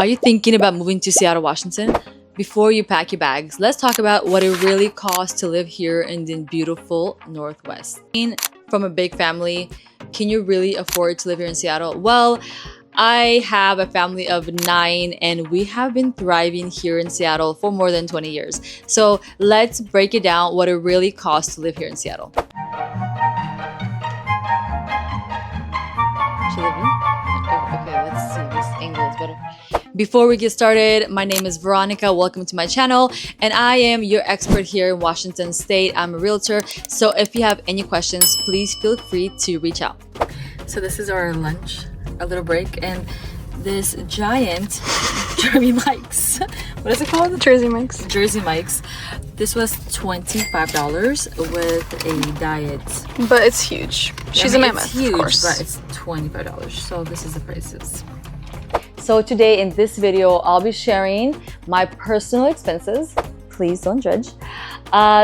Are you thinking about moving to Seattle, Washington? Before you pack your bags, let's talk about what it really costs to live here in the beautiful Northwest. From a big family, can you really afford to live here in Seattle? Well, I have a family of 9 and we have been thriving here in Seattle for more than 20 years. So let's break it down what it really costs to live here in Seattle. Okay, let's see, this angle is better. Before we get started, my name is Veronica. Welcome to my channel, and I am your expert here in Washington State. I'm a realtor, so if you have any questions, please feel free to reach out. So this is our lunch, a little break, and this giant Jersey Mike's. What is it called? Jersey Mike's. Jersey Mike's. This was $25 with a diet. But it's huge. She's a mammoth, it's huge, of course. but it's $25. So this is the prices. So today in this video, I'll be sharing my personal expenses. Please don't judge.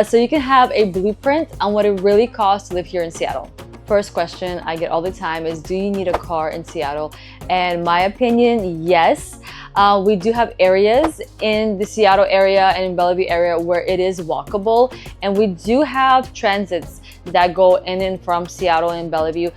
So you can have a blueprint on what it really costs to live here in Seattle. First question I get all the time is, do you need a car in Seattle? And my opinion, yes. We do have areas in the Seattle area and in Bellevue area where it is walkable. And we do have transits that go in and from Seattle and Bellevue.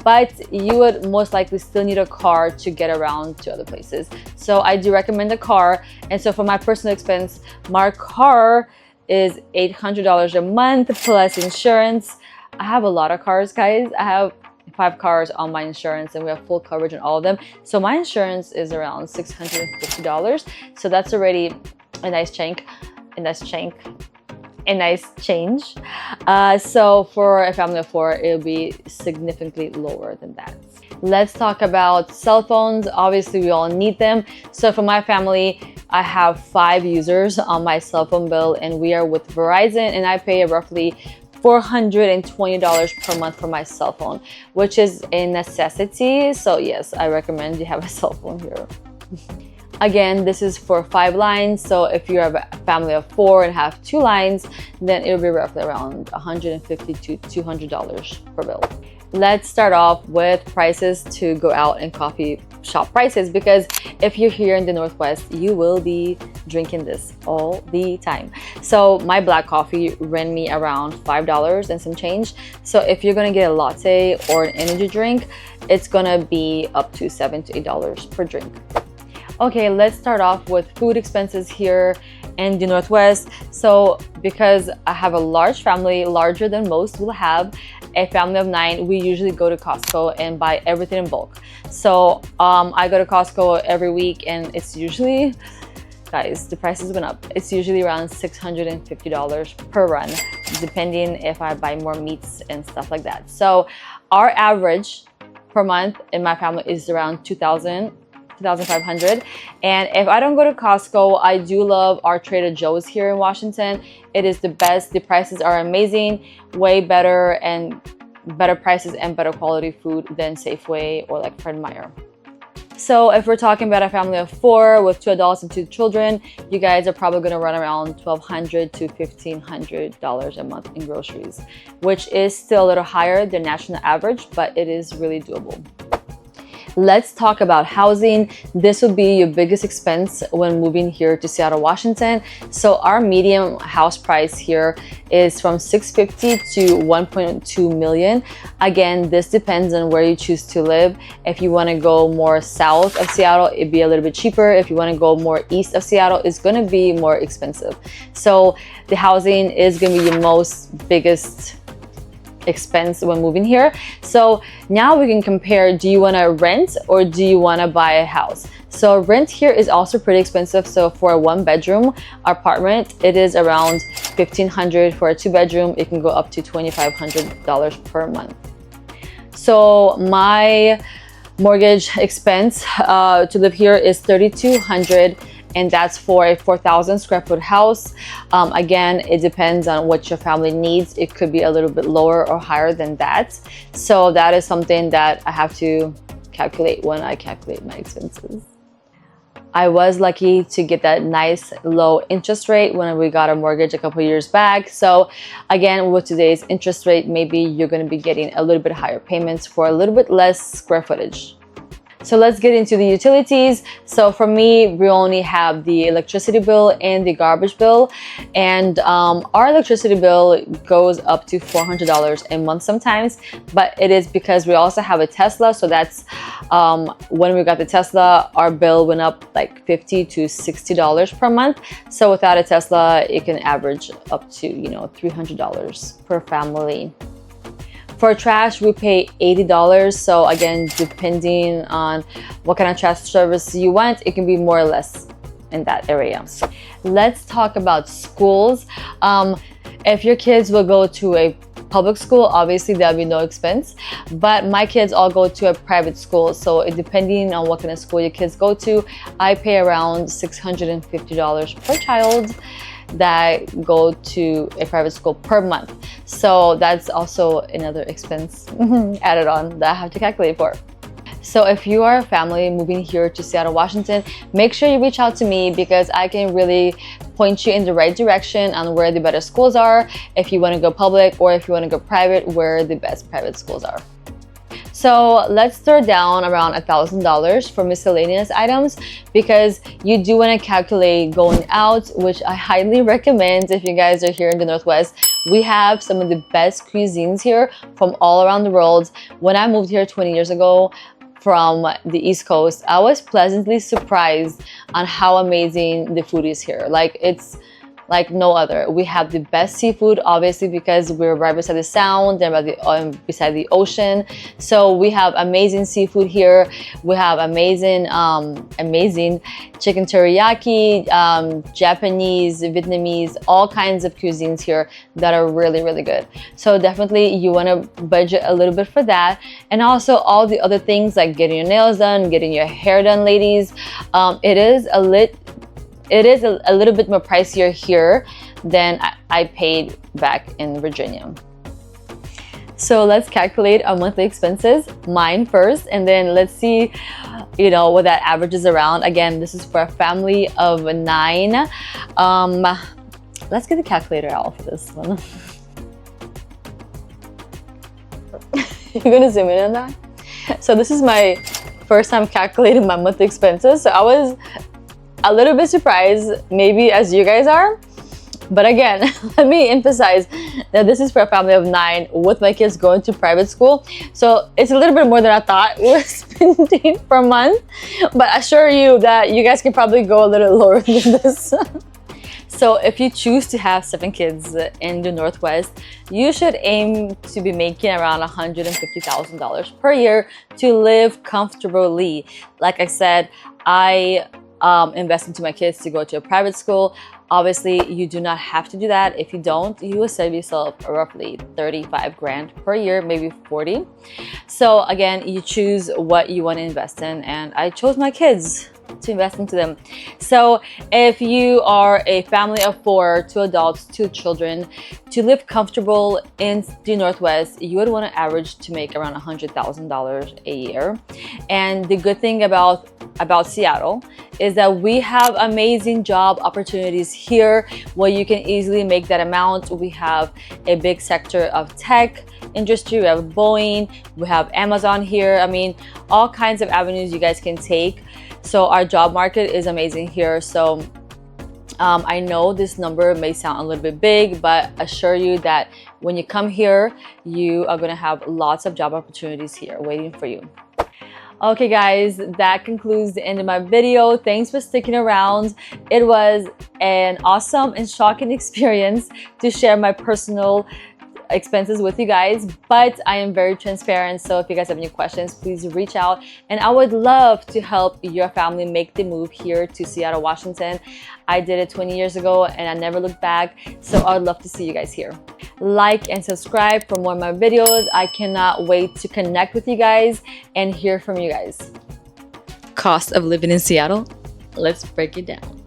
But you would most likely still need a car to get around to other places. So I do recommend a car. And so for my personal expense, my car is $800 a month plus insurance. I have a lot of cars, guys. I have 5 cars on my insurance and we have full coverage on all of them. So my insurance is around $650. So that's already a nice change. So for a family of 4, it'll be significantly lower than that. Let's talk about cell phones. Obviously, we all need them. So for my family, I have 5 users on my cell phone bill and we are with Verizon, and I pay roughly $420 per month for my cell phone, which is a necessity. So yes, I recommend you have a cell phone here. Again, this is for 5 lines. So if you have a family of 4 and have 2 lines, then it'll be roughly around $150 to $200 per bill. Let's start off with prices to go out and coffee shop prices, because if you're here in the Northwest, you will be drinking this all the time. So my black coffee ran me around $5 and some change. So if you're gonna get a latte or an energy drink, it's gonna be up to $7 to $8 per drink. Okay, let's start off with food expenses here in the Northwest. So because I have a large family, larger than most will have, a family of 9, we usually go to Costco and buy everything in bulk. So I go to Costco every week and it's usually, guys, the prices went up. It's usually around $650 per run, depending if I buy more meats and stuff like that. So our average per month in my family is around $2,500. And if I don't go to Costco, I do love our Trader Joe's here in Washington. It is the best. The prices are amazing, way better, and better prices and better quality food than Safeway or like Fred Meyer. So if we're talking about a family of 4 with 2 adults and 2 children, you guys are probably going to run around $1,200 to $1,500 a month in groceries, which is still a little higher than national average, but it is really doable. Let's talk about housing. This will be your biggest expense when moving here to Seattle, Washington. So our median house price here is from $650,000 to $1.2 million. Again, this depends on where you choose to live. If you want to go more south of Seattle, it'd be a little bit cheaper. If you want to go more east of Seattle, it's going to be more expensive. So the housing is going to be your biggest expense when moving here. So now we can compare, do you want to rent or do you want to buy a house? So rent here is also pretty expensive. So for a 1-bedroom apartment, it is around $1,500. For a 2-bedroom, it can go up to $2,500 per month. So my mortgage expense to live here is $3,200, and that's for a 4,000 square foot house. Again, it depends on what your family needs. It could be a little bit lower or higher than that. So that is something that I have to calculate when I calculate my expenses. I was lucky to get that nice low interest rate when we got a mortgage a couple years back. So again, with today's interest rate, maybe you're going to be getting a little bit higher payments for a little bit less square footage. So let's get into the utilities. So for me, we only have the electricity bill and the garbage bill. And our electricity bill goes up to $400 a month sometimes, but it is because we also have a Tesla. So that's when we got the Tesla, our bill went up like $50 to $60 per month. So without a Tesla, it can average up to, you know, $300 per family. For trash, we pay $80. So again, depending on what kind of trash service you want, it can be more or less in that area. Let's talk about schools. If your kids will go to a public school, obviously there'll be no expense, but my kids all go to a private school. So depending on what kind of school your kids go to, I pay around $650 per child that go to a private school per month. So that's also another expense added on that I have to calculate for. So if you are a family moving here to Seattle, Washington, make sure you reach out to me because I can really point you in the right direction on where the better schools are, if you want to go public, or if you want to go private, where the best private schools are. So let's throw down around $1,000 for miscellaneous items because you do want to calculate going out, which I highly recommend if you guys are here in the Northwest. We have some of the best cuisines here from all around the world. When I moved here 20 years ago from the East Coast, I was pleasantly surprised on how amazing the food is here. Like, it's like no other. We have the best seafood, obviously, because we're right beside the sound and beside the ocean. So we have amazing seafood here. We have amazing chicken teriyaki, Japanese, Vietnamese, all kinds of cuisines here that are really, really good. So definitely you want to budget a little bit for that. And also all the other things like getting your nails done, getting your hair done, ladies. It is a little bit more pricier here than I paid back in Virginia. So let's calculate our monthly expenses, mine first, and then let's see, you know, what that averages around. Again, this is for a family of 9. Let's get the calculator out for this one. You're gonna zoom in on that? So this is my first time calculating my monthly expenses. So I was a little bit surprised, maybe as you guys are, but again, let me emphasize that this is for a family of 9 with my kids going to private school. So it's a little bit more than I thought we were spending per month, but I assure you that you guys can probably go a little lower than this. So if you choose to have 7 kids in the Northwest, you should aim to be making around $150,000 per year to live comfortably. Like I said, I invest into my kids to go to a private school. Obviously, you do not have to do that. If you don't, you will save yourself roughly 35 grand per year, maybe 40. So again, you choose what you want to invest in, and I chose my kids to invest into them. So if you are a family of 4, 2 adults, 2 children, to live comfortable in the Northwest, you would want to average to make around $100,000 a year. And the good thing about Seattle is that we have amazing job opportunities here where you can easily make that amount. We have a big sector of tech industry. We have Boeing, we have Amazon here. I mean, all kinds of avenues you guys can take. So our job market is amazing here. So I know this number may sound a little bit big, but I assure you that when you come here, you are going to have lots of job opportunities here waiting for you. Okay guys, that concludes the end of my video. Thanks for sticking around. It was an awesome and shocking experience to share my personal expenses with you guys, but I am very transparent. So if you guys have any questions, please reach out, and I would love to help your family make the move here to Seattle, Washington. I did it 20 years ago and I never looked back. So I would love to see you guys here. Like and subscribe for more of my videos. I cannot wait to connect with you guys and hear from you guys. Cost of living in Seattle? Let's break it down.